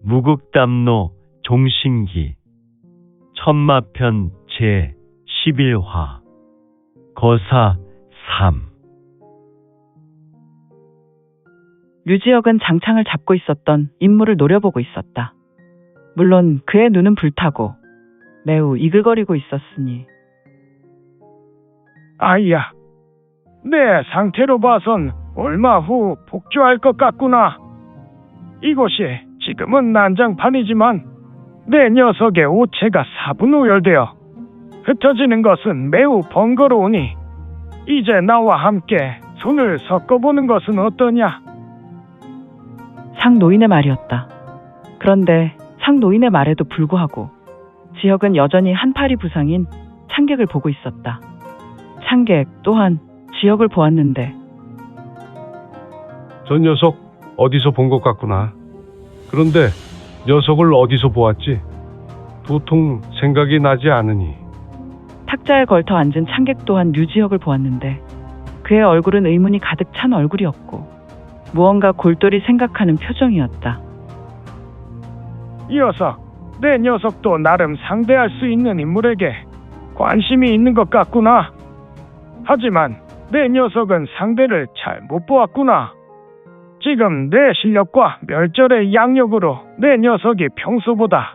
무극담노 종신기 천마편 제11화 거사 3. 류지혁은 장창을 잡고 있었던 인물을 노려보고 있었다. 물론 그의 눈은 불타고 매우 이글거리고 있었으니. 아이야, 내 상태로 봐선 얼마 후 복주할 것 같구나. 이곳이 지금은 난장판이지만 내 녀석의 오체가 사분우열되어 흩어지는 것은 매우 번거로우니 이제 나와 함께 손을 섞어보는 것은 어떠냐? 상노인의 말이었다. 그런데 상노인의 말에도 불구하고 지혁은 여전히 한 팔이 부상인 창객을 보고 있었다. 창객 또한 지혁을 보았는데, 저 녀석 어디서 본 것 같구나. 그런데 녀석을 어디서 보았지? 도통 생각이 나지 않으니. 탁자에 걸터 앉은 창객 또한 류지혁을 보았는데 그의 얼굴은 의문이 가득 찬 얼굴이었고 무언가 골똘히 생각하는 표정이었다. 이 녀석, 내 녀석도 나름 상대할 수 있는 인물에게 관심이 있는 것 같구나. 하지만 내 녀석은 상대를 잘 못 보았구나. 지금 내 실력과 멸절의 양력으로 내 녀석이 평소보다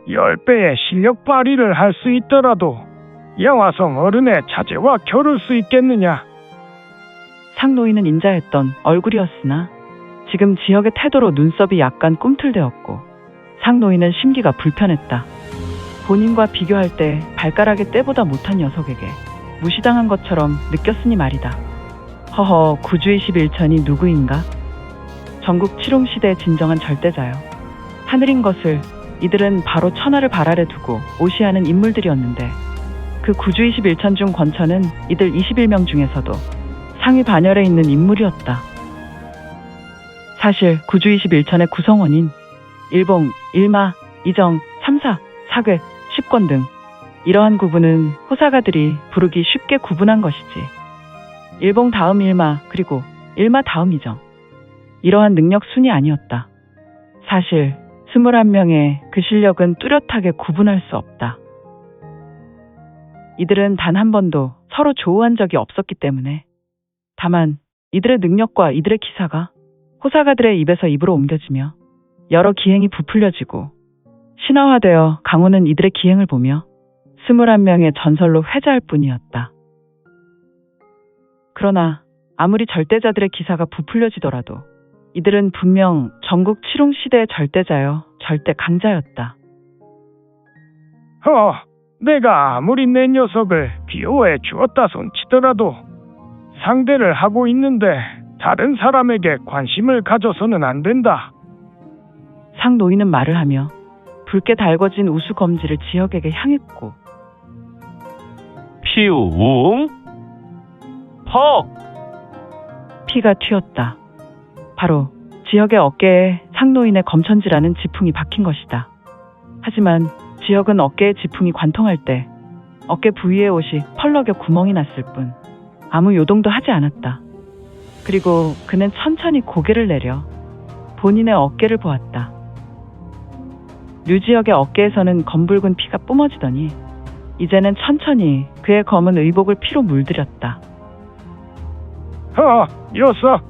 10배의 실력 발휘를 할 수 있더라도 양화성 어른의 자제와 겨룰 수 있겠느냐? 상노인은 인자했던 얼굴이었으나 지금 지혁의 태도로 눈썹이 약간 꿈틀대었고 상노인은 심기가 불편했다. 본인과 비교할 때 발가락의 때보다 못한 녀석에게 무시당한 것처럼 느꼈으니 말이다. 허허, 구주이십일천이 누구인가? 전국 칠홍시대의 진정한 절대자요. 하늘인 것을 이들은 바로 천하를 발 아래 두고 오시하는 인물들이었는데 그 구주이십일천 중 권천은 이들 21명 중에서도 상위 반열에 있는 인물이었다. 사실 구주이십일천의 구성원인 일봉, 일마, 이정, 삼사, 사괴, 십권 등 이러한 구분은 호사가들이 부르기 쉽게 구분한 것이지. 일봉 다음 일마, 그리고 일마 다음 이정, 이러한 능력 순이 아니었다. 사실 21명의 그 실력은 뚜렷하게 구분할 수 없다. 이들은 단 한 번도 서로 조우한 적이 없었기 때문에. 다만 이들의 능력과 이들의 기사가 호사가들의 입에서 입으로 옮겨지며 여러 기행이 부풀려지고 신화화되어 강호는 이들의 기행을 보며 21명의 전설로 회자할 뿐이었다. 그러나 아무리 절대자들의 기사가 부풀려지더라도 이들은 분명 전국 칠홍시대의 절대자여 절대 강자였다. 내가 아무리 내 녀석을 비호해 주었다 손치더라도 상대를 하고 있는데 다른 사람에게 관심을 가져서는 안 된다. 상노인은 말을 하며 붉게 달궈진 우수 검지를 지혁에게 향했고, 피우웅 퍽 피가 튀었다. 바로 지혁의 어깨에 상노인의 검천지라는 지풍이 박힌 것이다. 하지만 지혁은 어깨에 지풍이 관통할 때 어깨 부위의 옷이 펄럭여 구멍이 났을 뿐 아무 요동도 하지 않았다. 그리고 그는 천천히 고개를 내려 본인의 어깨를 보았다. 류지혁의 어깨에서는 검붉은 피가 뿜어지더니 이제는 천천히 그의 검은 의복을 피로 물들였다. 녀석,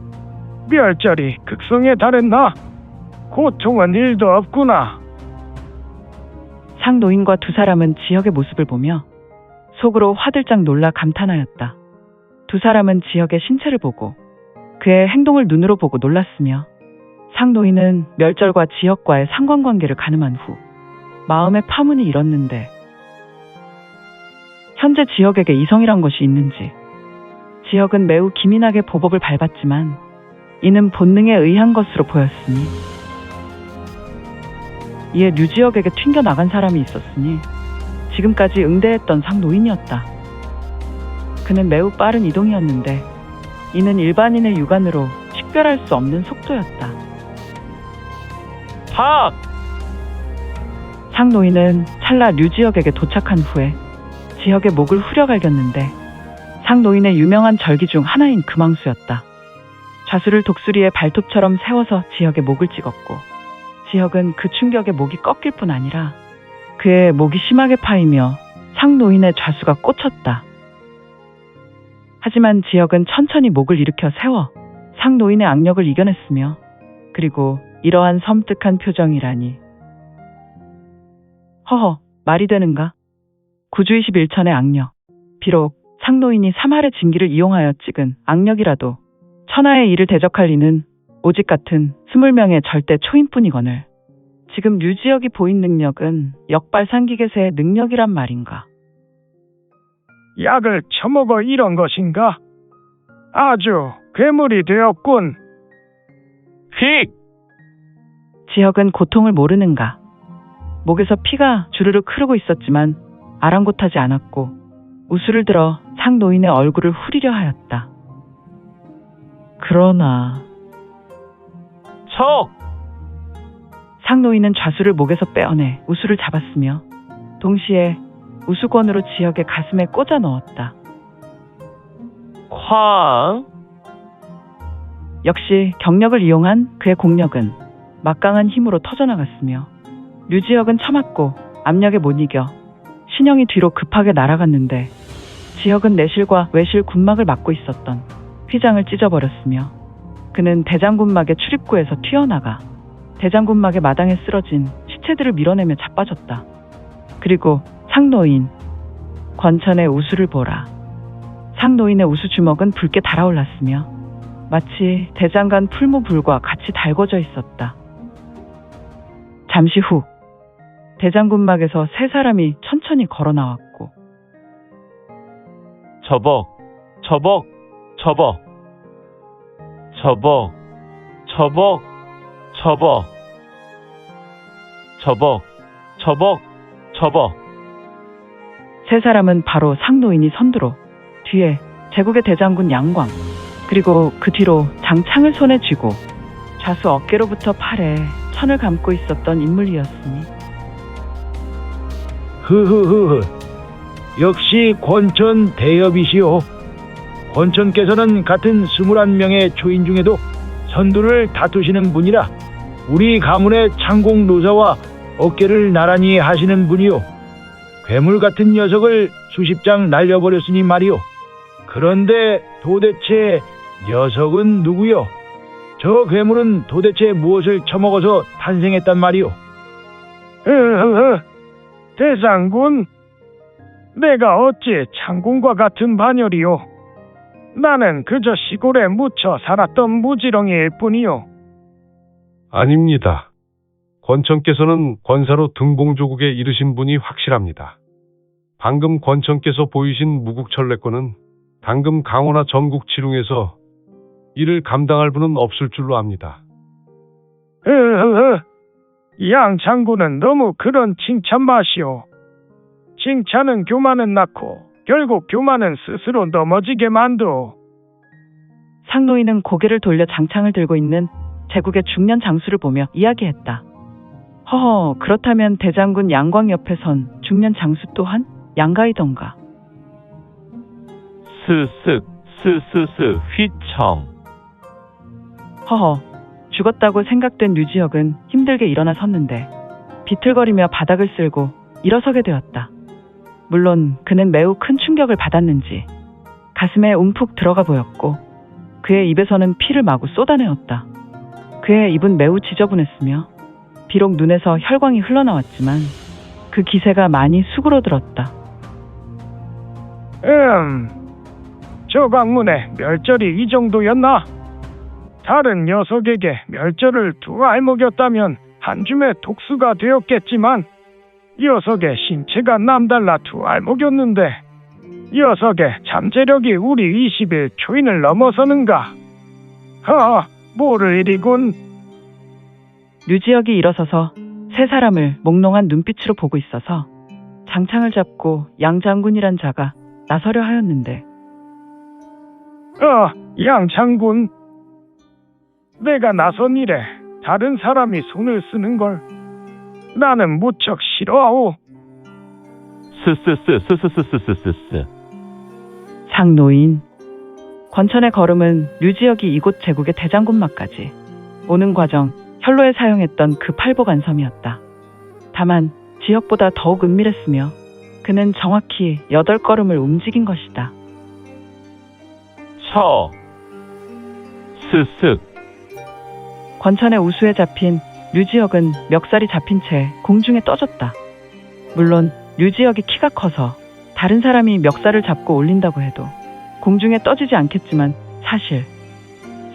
멸절이 극성에 달했나? 고통은 일도 없구나. 상노인과 두 사람은 지혁의 모습을 보며 속으로 화들짝 놀라 감탄하였다. 두 사람은 지혁의 신체를 보고 그의 행동을 눈으로 보고 놀랐으며 상노인은 멸절과 지혁과의 상관관계를 가늠한 후 마음의 파문이 일었는데 현재 지혁에게 이성이란 것이 있는지. 지혁은 매우 기민하게 보복을 밟았지만 이는 본능에 의한 것으로 보였으니 이에 류지혁에게 튕겨나간 사람이 있었으니 지금까지 응대했던 상노인이었다. 그는 매우 빠른 이동이었는데 이는 일반인의 육안으로 식별할 수 없는 속도였다. 팍 상노인은 찰나 류지혁에게 도착한 후에 지혁의 목을 후려갈겼는데 상노인의 유명한 절기 중 하나인 금왕수였다. 좌수를 독수리의 발톱처럼 세워서 지혁의 목을 찍었고 지혁은 그 충격에 목이 꺾일 뿐 아니라 그의 목이 심하게 파이며 상노인의 좌수가 꽂혔다. 하지만 지혁은 천천히 목을 일으켜 세워 상노인의 악력을 이겨냈으며 그리고 이러한 섬뜩한 표정이라니. 허허, 말이 되는가? 구주이십일천의 악력. 비록 상노인이 3할의 진기를 이용하여 찍은 악력이라도 천하의 이를 대적할 리는 오직 같은 20명의 절대 초인뿐이거늘 지금 류지혁이 보인 능력은 역발상기계세의 능력이란 말인가? 약을 처먹어 이런 것인가? 아주 괴물이 되었군. 휙! 지혁은 고통을 모르는가? 목에서 피가 주르륵 흐르고 있었지만 아랑곳하지 않았고 우수를 들어 상노인의 얼굴을 후리려 하였다. 그러나 척! 상노인은 좌수를 목에서 빼어내 우수를 잡았으며 동시에 우수권으로 지혁의 가슴에 꽂아 넣었다. 쾅! 역시 경력을 이용한 그의 공력은 막강한 힘으로 터져나갔으며 류지혁은 처맞고 압력에 못 이겨 신형이 뒤로 급하게 날아갔는데 지혁은 내실과 외실 군막을 막고 있었던 휘장을 찢어버렸으며 그는 대장군막의 출입구에서 튀어나가 대장군막의 마당에 쓰러진 시체들을 밀어내며 자빠졌다. 그리고 상노인, 권천의 우수를 보라. 상노인의 우수 주먹은 붉게 달아올랐으며 마치 대장간 풀무불과 같이 달궈져 있었다. 잠시 후 대장군막에서 세 사람이 천천히 걸어 나왔고 저벅, 저벅, 저벅, 저벅, 저벅, 저벅, 저벅, 저벅, 저벅. 세 사람은 바로 상노인이 선두로 뒤에 제국의 대장군 양광 그리고 그 뒤로 장창을 손에 쥐고 좌수 어깨로부터 팔에 천을 감고 있었던 인물이었으니 흐흐흐흐. 역시 권천 대엽이시오. 권천께서는 같은 21명의 초인 중에도 선두를 다투시는 분이라 우리 가문의 창공 노사와 어깨를 나란히 하시는 분이요. 괴물 같은 녀석을 수십 장 날려버렸으니 말이오. 그런데 도대체 녀석은 누구요? 저 괴물은 도대체 무엇을 처먹어서 탄생했단 말이오? 대장군, 내가 어찌 창군과 같은 반열이오. 나는 그저 시골에 묻혀 살았던 무지렁이일 뿐이오. 아닙니다. 권천께서는 권사로 등봉조국에 이르신 분이 확실합니다. 방금 권천께서 보이신 무국철례권은 당금 강호나 전국지룽에서 이를 감당할 분은 없을 줄로 압니다. 양 장군은 너무 그런 칭찬 마시오. 칭찬은 교만은 낳고 결국 교만은 스스로 넘어지게 만두오. 상노인은 고개를 돌려 장창을 들고 있는 제국의 중년 장수를 보며 이야기했다. 허허, 그렇다면 대장군 양광 옆에 선 중년 장수 또한 양가이던가. 스쓱, 스스스, 휘청. 허허, 죽었다고 생각된 류지혁은 힘들게 일어나 섰는데 비틀거리며 바닥을 쓸고 일어서게 되었다. 물론 그는 매우 큰 충격을 받았는지 가슴에 움푹 들어가 보였고 그의 입에서는 피를 마구 쏟아내었다. 그의 입은 매우 지저분했으며 비록 눈에서 혈광이 흘러나왔지만 그 기세가 많이 수그러들었다. 저 강문에 멸절이 이 정도였나? 다른 녀석에게 멸절을 두 알 먹였다면 한 줌의 독수가 되었겠지만 녀석의 신체가 남달라 두 알 먹였는데 녀석의 잠재력이 우리 20일 초인을 넘어서는가? 모를 일이군. 류지혁이 일어서서 세 사람을 몽롱한 눈빛으로 보고 있어서 장창을 잡고 양장군이란 자가 나서려 하였는데 양장군, 내가 나선 일에 다른 사람이 손을 쓰는 걸 나는 무척 싫어하오. 스스스. 상노인. 권천의 걸음은 류지혁이 이곳 제국의 대장군막까지 오는 과정 현로에 사용했던 그 팔복안섬이었다. 다만 지혁보다 더욱 은밀했으며 그는 정확히 8걸음을 움직인 것이다. 스쓱. 권천의 우수에 잡힌 류지혁은 멱살이 잡힌 채 공중에 떠졌다. 물론 류지혁이 키가 커서 다른 사람이 멱살을 잡고 올린다고 해도 공중에 떠지지 않겠지만 사실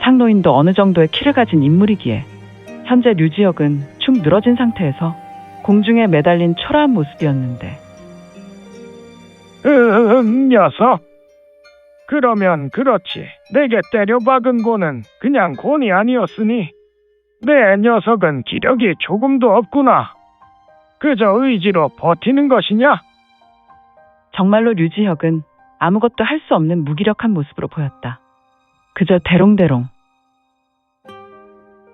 상노인도 어느 정도의 키를 가진 인물이기에 현재 류지혁은 축 늘어진 상태에서 공중에 매달린 초라한 모습이었는데 녀석. 그러면 그렇지. 내게 때려박은 고는 그냥 곤이 아니었으니 내 녀석은 기력이 조금도 없구나. 그저 의지로 버티는 것이냐? 정말로 류지혁은 아무것도 할 수 없는 무기력한 모습으로 보였다. 그저 대롱대롱.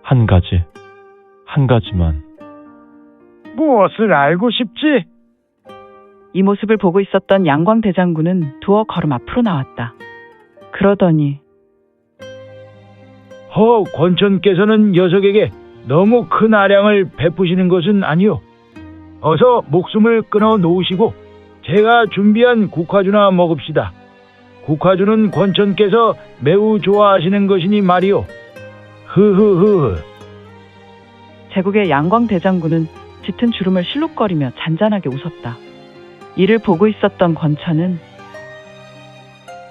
한 가지만. 무엇을 알고 싶지? 이 모습을 보고 있었던 양광 대장군은 두어 걸음 앞으로 나왔다. 그러더니 권천께서는 녀석에게 너무 큰 아량을 베푸시는 것은 아니오. 어서 목숨을 끊어 놓으시고 제가 준비한 국화주나 먹읍시다. 국화주는 권천께서 매우 좋아하시는 것이니 말이오. 흐흐흐. 제국의 양광 대장군은 짙은 주름을 실룩거리며 잔잔하게 웃었다. 이를 보고 있었던 권천은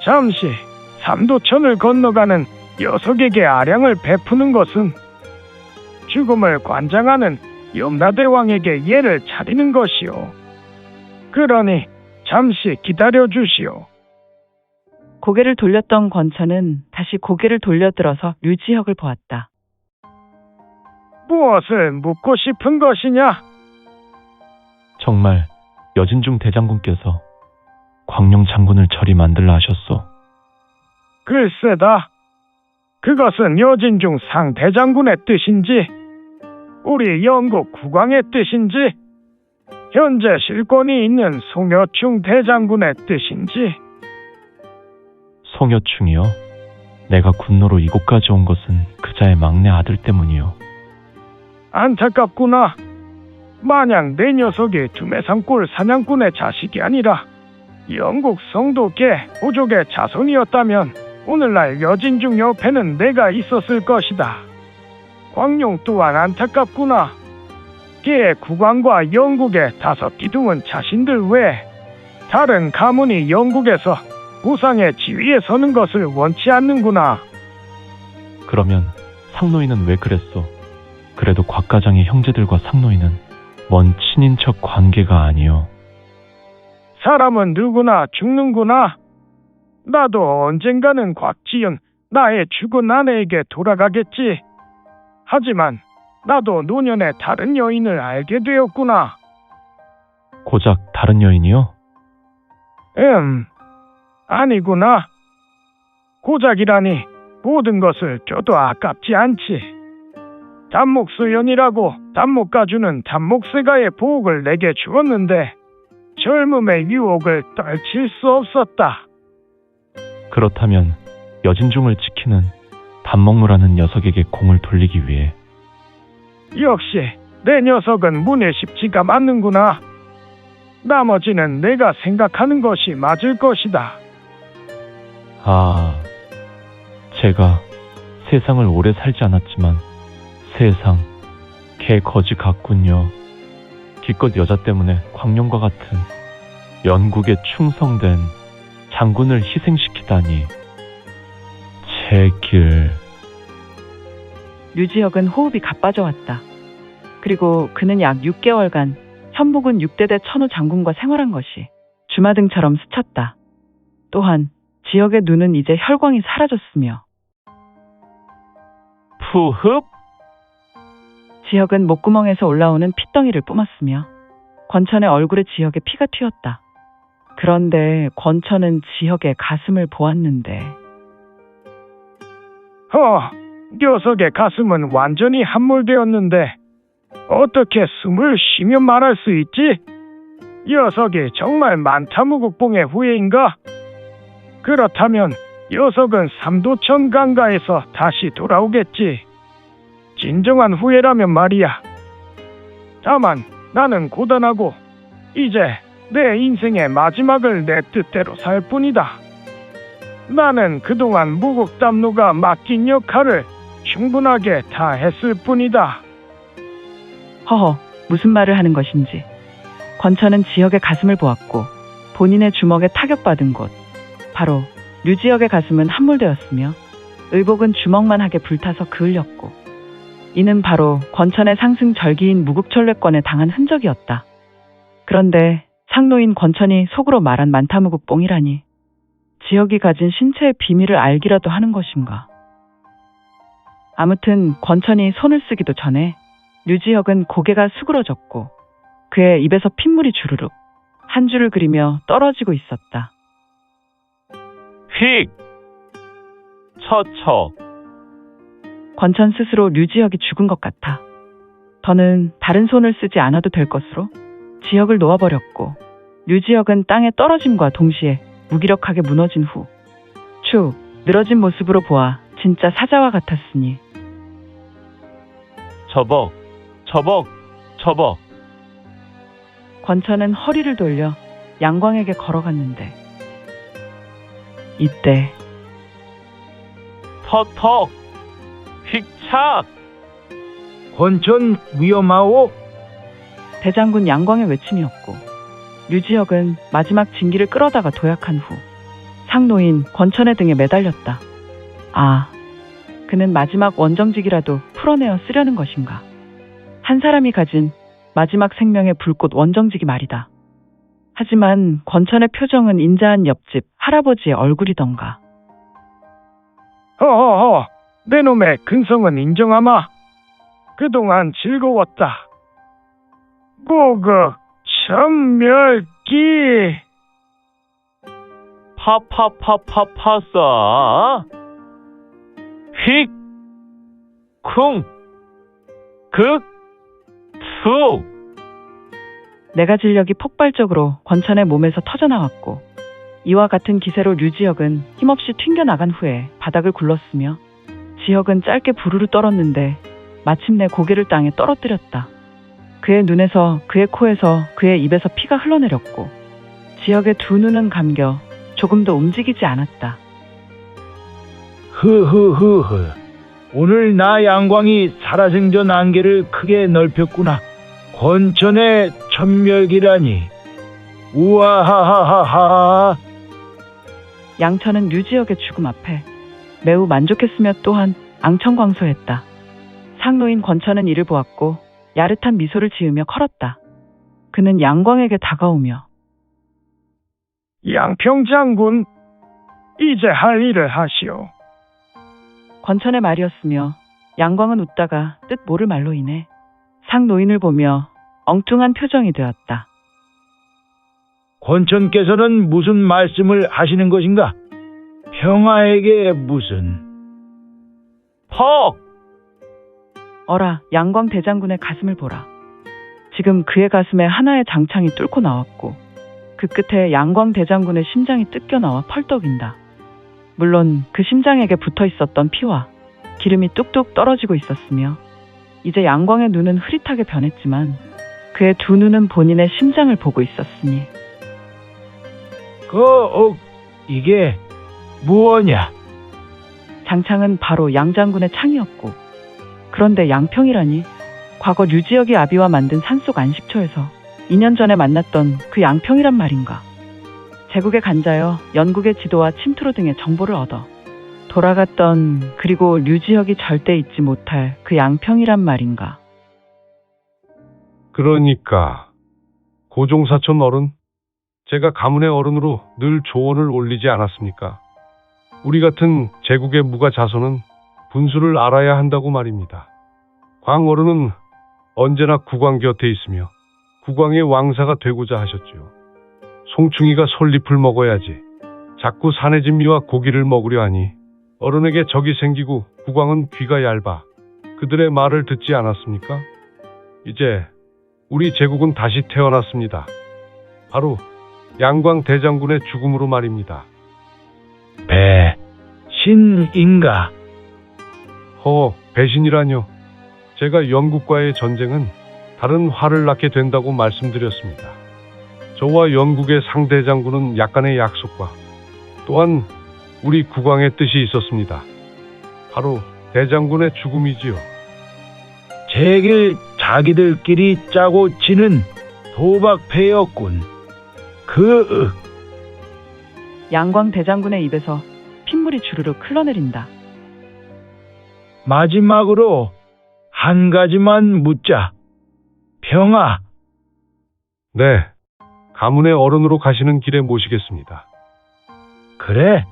잠시 삼도천을 건너가는 녀석에게 아량을 베푸는 것은 죽음을 관장하는 염라대왕에게 예를 차리는 것이오. 그러니 잠시 기다려 주시오. 고개를 돌렸던 권천은 다시 고개를 돌려들어서 류지혁을 보았다. 무엇을 묻고 싶은 것이냐? 정말 여진중 대장군께서 광룡 장군을 저리 만들라 하셨소. 글쎄다. 그것은 여진중 상대장군의 뜻인지 우리 영국 국왕의 뜻인지 현재 실권이 있는 송여충 대장군의 뜻인지. 송여충이요? 내가 군노로 이곳까지 온 것은 그자의 막내 아들 때문이요. 안타깝구나. 만약 내 녀석이 두매산골 사냥꾼의 자식이 아니라 영국 성도계 부족의 자손이었다면 오늘날 여진중 옆에는 내가 있었을 것이다. 광룡 또한 안타깝구나. 그의 국왕과 영국의 5기둥은 자신들 외에 다른 가문이 영국에서 무상의 지위에 서는 것을 원치 않는구나. 그러면 상노인은 왜 그랬소? 그래도 곽가장의 형제들과 상노인은 먼 친인척 관계가 아니요. 사람은 누구나 죽는구나. 나도 언젠가는 곽지윤, 나의 죽은 아내에게 돌아가겠지. 하지만 나도 노년에 다른 여인을 알게 되었구나. 고작 다른 여인이요? 아니구나. 고작이라니 모든 것을 줘도 아깝지 않지. 단목수연이라고 단목가주는 단목세가의 보옥을 내게 주었는데 젊음의 유혹을 떨칠 수 없었다. 그렇다면 여진중을 지키는 단목무라는 녀석에게 공을 돌리기 위해 역시 내 녀석은 문예십지가 맞는구나. 나머지는 내가 생각하는 것이 맞을 것이다. 제가 세상을 오래 살지 않았지만 세상 개 거지 같군요. 기껏 여자 때문에 광룡과 같은 연국에 충성된 장군을 희생시키다니. 제 길. 류지혁은 호흡이 가빠져왔다. 그리고 그는 약 6개월간 현무군 6대대 천호 장군과 생활한 것이 주마등처럼 스쳤다. 또한 지혁의 눈은 이제 혈광이 사라졌으며 푸흡. 지혁은 목구멍에서 올라오는 핏덩이를 뿜었으며 권천의 얼굴에 지혁의 피가 튀었다. 그런데 권천은 지혁의 가슴을 보았는데 녀석의 가슴은 완전히 함몰되었는데 어떻게 숨을 쉬며 말할 수 있지? 녀석이 정말 만타무국봉의 후예인가? 그렇다면 녀석은 삼도천 강가에서 다시 돌아오겠지. 진정한 후회라면 말이야. 다만 나는 고단하고 이제 내 인생의 마지막을 내 뜻대로 살 뿐이다. 나는 그동안 무국담로가 맡긴 역할을 충분하게 다 했을 뿐이다. 허허, 무슨 말을 하는 것인지. 권천은 지혁의 가슴을 보았고 본인의 주먹에 타격받은 곳, 바로 류지혁의 가슴은 함몰되었으며 의복은 주먹만하게 불타서 그을렸고, 이는 바로 권천의 상승절기인 무국철례권에 당한 흔적이었다. 그런데 상노인 권천이 속으로 말한 만타무국뽕이라니, 지혁이 가진 신체의 비밀을 알기라도 하는 것인가. 아무튼 권천이 손을 쓰기도 전에 류지혁은 고개가 수그러졌고 그의 입에서 핏물이 주르륵 한 줄을 그리며 떨어지고 있었다. 휙! 처처. 권천 스스로 류지혁이 죽은 것 같아. 더는 다른 손을 쓰지 않아도 될 것으로 지혁을 놓아버렸고, 류지혁은 땅에 떨어짐과 동시에 무기력하게 무너진 후 축 늘어진 모습으로 보아 진짜 사자와 같았으니. 저벅, 저벅, 저벅. 권천은 허리를 돌려 양광에게 걸어갔는데, 이때 턱턱, 휙착. 권천 위험하오? 대장군 양광의 외침이었고, 류지혁은 마지막 진기를 끌어다가 도약한 후 상노인 권천의 등에 매달렸다. 아, 그는 마지막 원정직이라도 풀어내어 쓰려는 것인가. 한 사람이 가진 마지막 생명의 불꽃 원정직이 말이다. 하지만 권천의 표정은 인자한 옆집 할아버지의 얼굴이던가. 허허허, 내 놈의 근성은 인정하마. 그동안 즐거웠다. 고극 천멸기. 파파파파파싸. 휙! 쿵! 극! 툭! 내가 진력이 폭발적으로 권천의 몸에서 터져나왔고, 이와 같은 기세로 류지혁은 힘없이 튕겨나간 후에 바닥을 굴렀으며, 지혁은 짧게 부르르 떨었는데 마침내 고개를 땅에 떨어뜨렸다. 그의 눈에서, 그의 코에서, 그의 입에서 피가 흘러내렸고, 지혁의 두 눈은 감겨 조금도 움직이지 않았다. 흐흐흐흐. 오늘 나 양광이 살아생전 안개를 크게 넓혔구나. 권천의 천멸기라니. 우와하하하하. 양천은 류지혁의 죽음 앞에 매우 만족했으며 또한 앙청광소했다. 상노인 권천은 이를 보았고 야릇한 미소를 지으며 걸었다. 그는 양광에게 다가오며, 양평장군, 이제 할 일을 하시오. 권천의 말이었으며 양광은 웃다가 뜻 모를 말로 인해 상노인을 보며 엉뚱한 표정이 되었다. 권천께서는 무슨 말씀을 하시는 것인가? 평화에게 무슨... 퍽! 어라, 양광 대장군의 가슴을 보라. 지금 그의 가슴에 하나의 장창이 뚫고 나왔고, 그 끝에 양광 대장군의 심장이 뜯겨 나와 펄떡인다. 물론 그 심장에게 붙어 있었던 피와 기름이 뚝뚝 떨어지고 있었으며, 이제 양광의 눈은 흐릿하게 변했지만 그의 두 눈은 본인의 심장을 보고 있었으니. 이게 무엇냐? 장창은 바로 양 장군의 창이었고, 그런데 양평이라니, 과거 류지혁이 아비와 만든 산속 안식처에서 2년 전에 만났던 그 양평이란 말인가. 제국에 간자여 연국의 지도와 침투로 등의 정보를 얻어 돌아갔던, 그리고 류지혁이 절대 잊지 못할 그 양평이란 말인가. 그러니까 고종사촌 어른, 제가 가문의 어른으로 늘 조언을 올리지 않았습니까? 우리 같은 제국의 무가 자손은 분수를 알아야 한다고 말입니다. 광 어른은 언제나 국왕 곁에 있으며 국왕의 왕사가 되고자 하셨지요. 송충이가 솔잎을 먹어야지 자꾸 사내진미와 고기를 먹으려 하니 어른에게 적이 생기고 국왕은 귀가 얇아 그들의 말을 듣지 않았습니까? 이제 우리 제국은 다시 태어났습니다. 바로 양광 대장군의 죽음으로 말입니다. 배신인가? 배신이라뇨. 제가 영국과의 전쟁은 다른 화를 낳게 된다고 말씀드렸습니다. 저와 영국의 상대장군은 약간의 약속과 또한 우리 국왕의 뜻이 있었습니다. 바로 대장군의 죽음이지요. 제길 자기들끼리 짜고 치는 도박패였군. 양광 대장군의 입에서 핏물이 주르륵 흘러내린다. 마지막으로 한 가지만 묻자. 평아, 네, 가문의 어른으로 가시는 길에 모시겠습니다. 그래?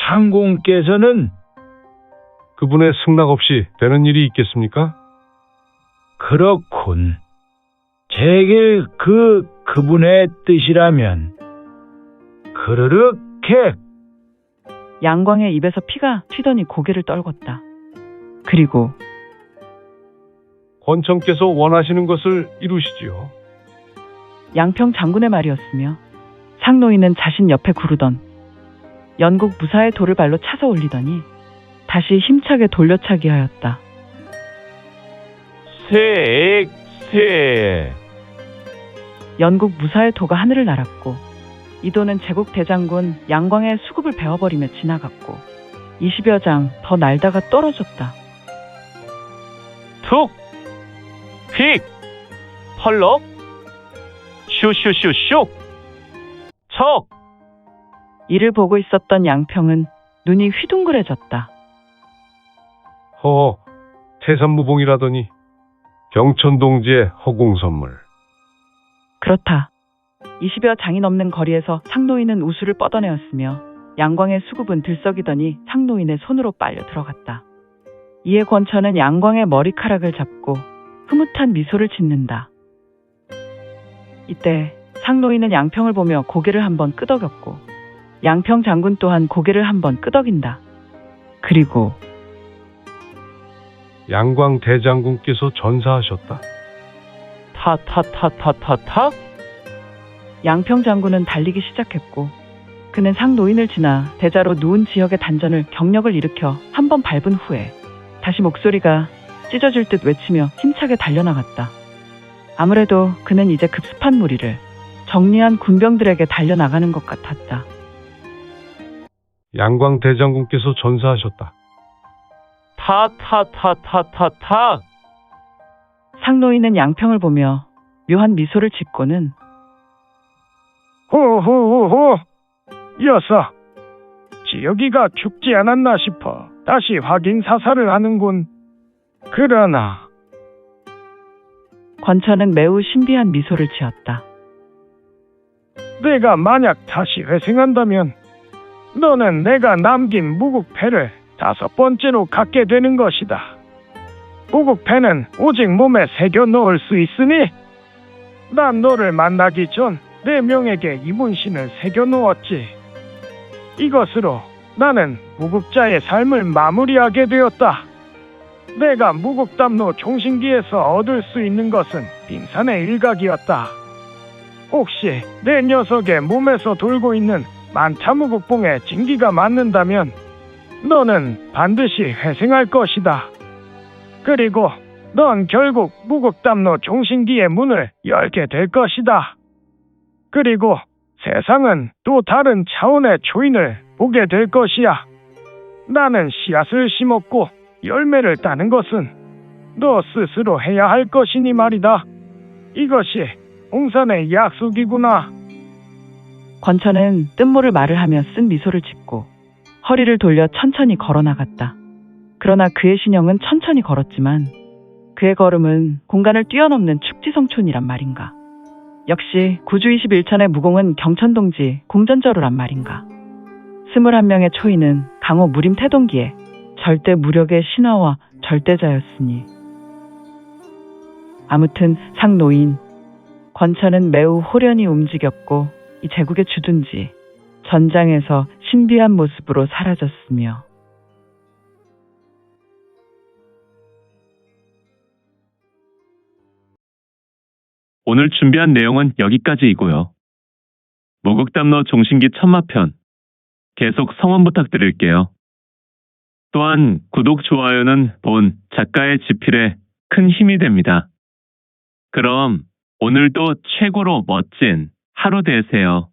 창공께서는 그분의 승낙 없이 되는 일이 있겠습니까? 그렇군. 제길 그분의 뜻이라면 그르륵해. 양광의 입에서 피가 튀더니 고개를 떨궜다. 그리고 권청께서 원하시는 것을 이루시지요. 양평 장군의 말이었으며 상노인은 자신 옆에 구르던 연국 무사의 돌을 발로 차서 올리더니 다시 힘차게 돌려차기 하였다. 새. 연국 무사의 도가 하늘을 날았고 이 도는 제국 대장군 양광의 수급을 베어버리며 지나갔고 20여 장 더 날다가 떨어졌다. 툭! 휙! 펄럭! 슈슈슈슉! 척! 이를 보고 있었던 양평은 눈이 휘둥그레졌다. 허허, 태산무봉이라더니 경천동지의 허공선물. 그렇다. 20여 장이 넘는 거리에서 상노인은 우수를 뻗어내었으며 양광의 수급은 들썩이더니 상노인의 손으로 빨려 들어갔다. 이에 권천은 양광의 머리카락을 잡고 흐뭇한 미소를 짓는다. 이때 상노인은 양평을 보며 고개를 한번 끄덕였고 양평 장군 또한 고개를 한번 끄덕인다. 그리고 양광 대장군께서 전사하셨다. 타타타타타타? 양평 장군은 달리기 시작했고 그는 상노인을 지나 대자로 누운 지역의 단전을 경력을 일으켜 한 번 밟은 후에 다시 목소리가 찢어질 듯 외치며 힘차게 달려나갔다. 아무래도 그는 이제 급습한 무리를 정리한 군병들에게 달려나가는 것 같았다. 양광 대장군께서 전사하셨다. 타타타타타타! 상노인은 양평을 보며 묘한 미소를 짓고는 호호호호, 여사, 지역이가 죽지 않았나 싶어 다시 확인 사살을 하는군. 그러나 권천은 매우 신비한 미소를 지었다. 내가 만약 다시 회생한다면 너는 내가 남긴 무국패를 5번째로 갖게 되는 것이다. 무국패는 오직 몸에 새겨 넣을 수 있으니 난 너를 만나기 전 내 명에게 이 문신을 새겨 놓았지. 이것으로 나는 무국자의 삶을 마무리하게 되었다. 내가 무국담로 종신기에서 얻을 수 있는 것은 빙산의 일각이었다. 혹시 내 녀석의 몸에서 돌고 있는 만차무국봉의 진기가 맞는다면 너는 반드시 회생할 것이다. 그리고 넌 결국 무국담로 종신기의 문을 열게 될 것이다. 그리고 세상은 또 다른 차원의 초인을 보게 될 것이야. 나는 씨앗을 심었고 열매를 따는 것은 너 스스로 해야 할 것이니 말이다. 이것이 홍산의 약속이구나. 권천은 뜬모를 말을 하며 쓴 미소를 짓고 허리를 돌려 천천히 걸어나갔다. 그러나 그의 신형은 천천히 걸었지만 그의 걸음은 공간을 뛰어넘는 축지성촌이란 말인가. 역시 구주 21천의 무공은 경천동지 공전저루란 말인가. 21명의 초인은 강호 무림 태동기에 절대 무력의 신화와 절대자였으니. 아무튼 상노인 권천은 매우 호련히 움직였고 이 제국의 주둔지 전장에서 신비한 모습으로 사라졌으며 오늘 준비한 내용은 여기까지이고요. 무국담로 종신기 천마편 계속 성원 부탁드릴게요. 또한 구독, 좋아요는 본 작가의 지필에 큰 힘이 됩니다. 그럼 오늘도 최고로 멋진 하루 되세요.